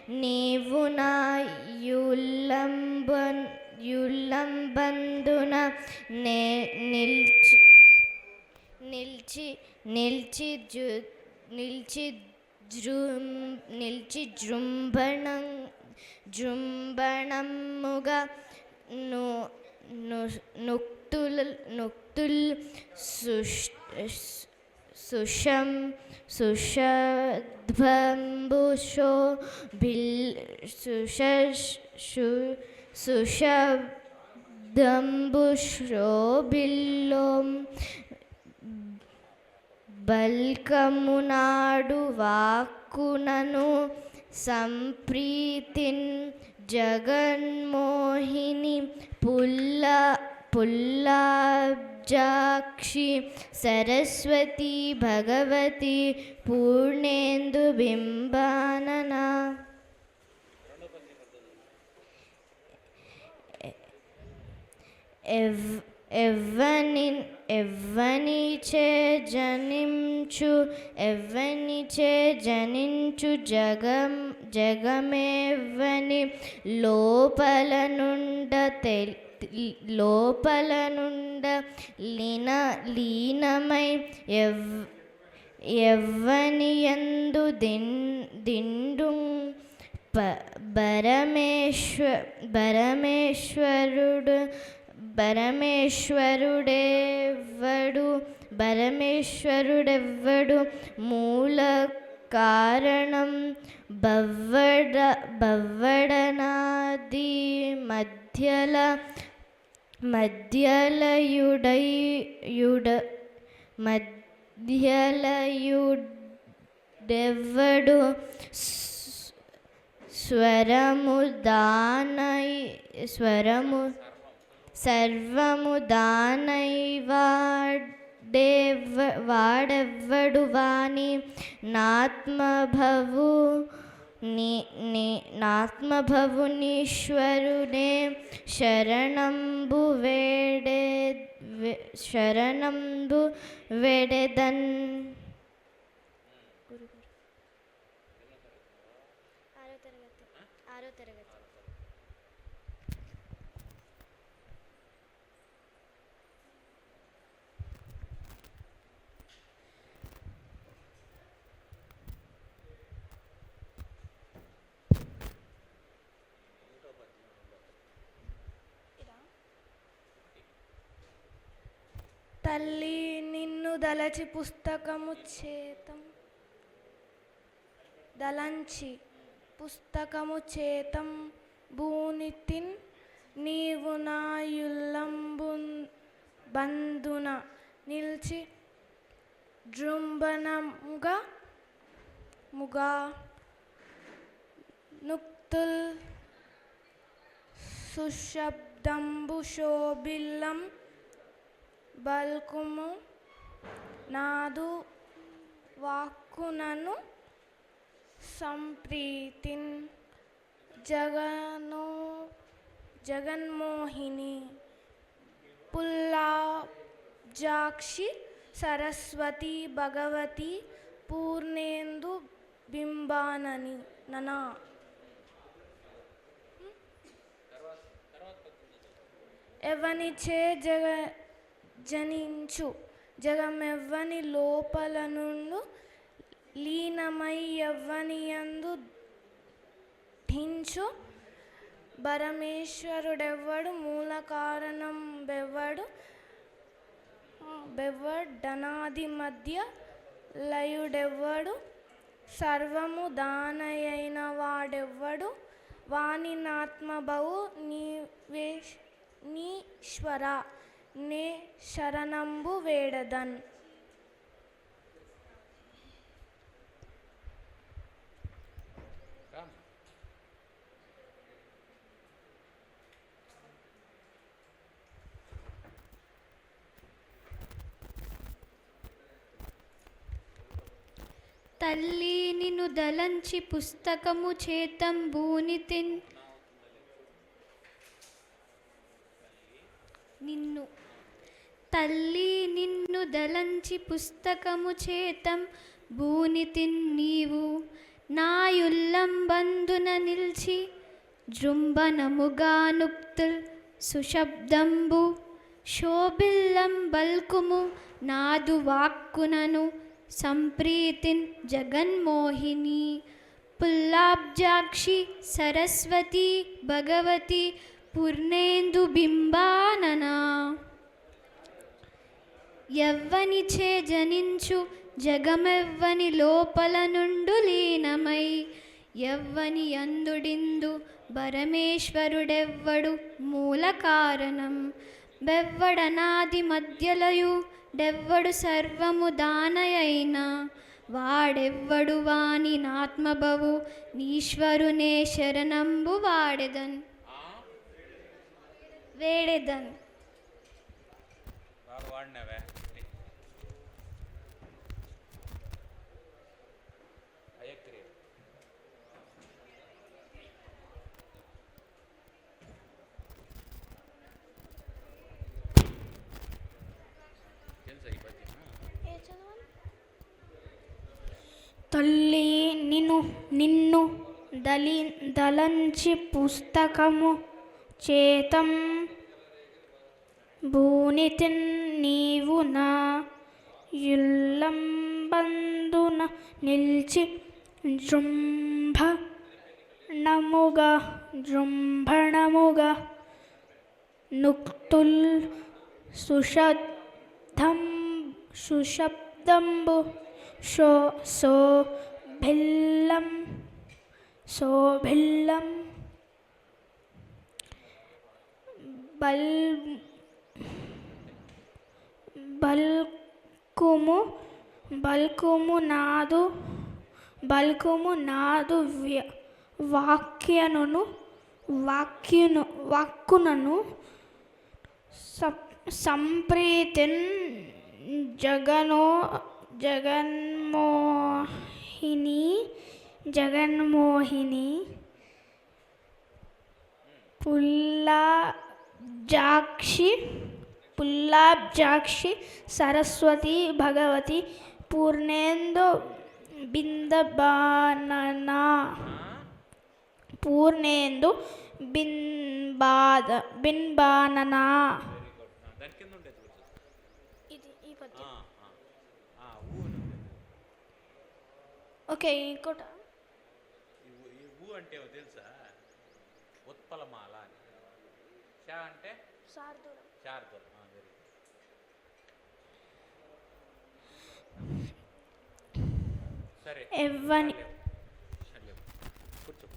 నీవు నా యుల్లంబందున నిల్చి జృంభణముగా నుక్తుల్ సుషబ్దంబుశోభిల్లోం బల్కమునాడు వాక్కునను సంప్రీతిన్ జగన్మోహిని పుల్లాబ్జాక్షి సరస్వతి భగవతి పూర్ణేందు బింబానన. ఎవ్వనిచే జనించు జగమెవ్వని లోపలనుండ లీనమై ఎవ్వనియందు దిండు పరమేశ్వరుడెవ్వడు మూల కారణం బవ్వడనాది మధ్యలయుడెవ్వడు సర్వము వాడెవ్వడు వాని నాత్మభవునీశ్వరునే శరణంబు వేడెదన్. ఆరో తరగతి. తల్లి నిన్ను దలచి పుస్తకము చేతం భూనితిన్ నీవు నా యుల్లంబందున నిల్చి జృంభణముగా నుక్తుల్ సుషబ్దంబుశోభిల్లం బల్కుము నాదు వాక్కునను సంప్రీతిన్ జగన్మోహిని పుల్లాబ్జాక్షి సరస్వతి భగవతి పూర్ణేందు బింబానని ననా. ఎవనిచే జనించు జగమెవ్వని లోపలనుండు లీనమై ఎవ్వనియందు ధించు పరమేశ్వరుడెవ్వడు మూల కారణం బెవ్వడనాది మధ్య లయుడెవ్వడు సర్వము దానయైన వాడెవ్వడు వాని నాత్మభవు నీశ్వర నే శరణంబు వేడదన్. తల్లి నిన్ను దలంచి పుస్తకము చేతం భూనితిన్ తల్లి నిన్ను దలంచి పుస్తకము చేతం భూనితిన్ నీవు నాయుల్లంబందున నిల్చి జృంభణముగా నుక్తుల్ సుశబ్దంబు శోభిల్లం బల్కుము నాదు వాక్కునను సంప్రీతిన్ జగన్మోహిని పుల్లాబ్జాక్షి సరస్వతి భగవతి పూర్ణేందు బింబాననా ఎవ్వనిచే జనించు జగమెవ్వని లోపల నుండు లీనమై ఎవ్వని అందుడిందు పరమేశ్వరుడెవ్వడు మూల కారణం బెవ్వడనాది మధ్యలయు డెవ్వడు సర్వము దానయైన వాడెవ్వడు వాని నాత్మభవు నీశ్వరునే శరణంబు వేడెదన్ తల్లి నిన్ను దలంచి పుస్తకము చేతం భూనితిన్ నీవు నా యుల్లంబందున నిల్చి జృంభణముగా నుక్తుల్ సుశబ్దంబు శోభిల్లం బల్కుము నాదు వాక్కునను సంప్రీతిన్ జగన్మోహిని పుల్లాబ్జాక్షి సరస్వతి భగవతి పూర్ణేందు బింబాననా ఓకే ఇంకోట అంటే తెలుసా ఉత్పలమాల అని షా అంటే శార్దూలం సరే కూర్చో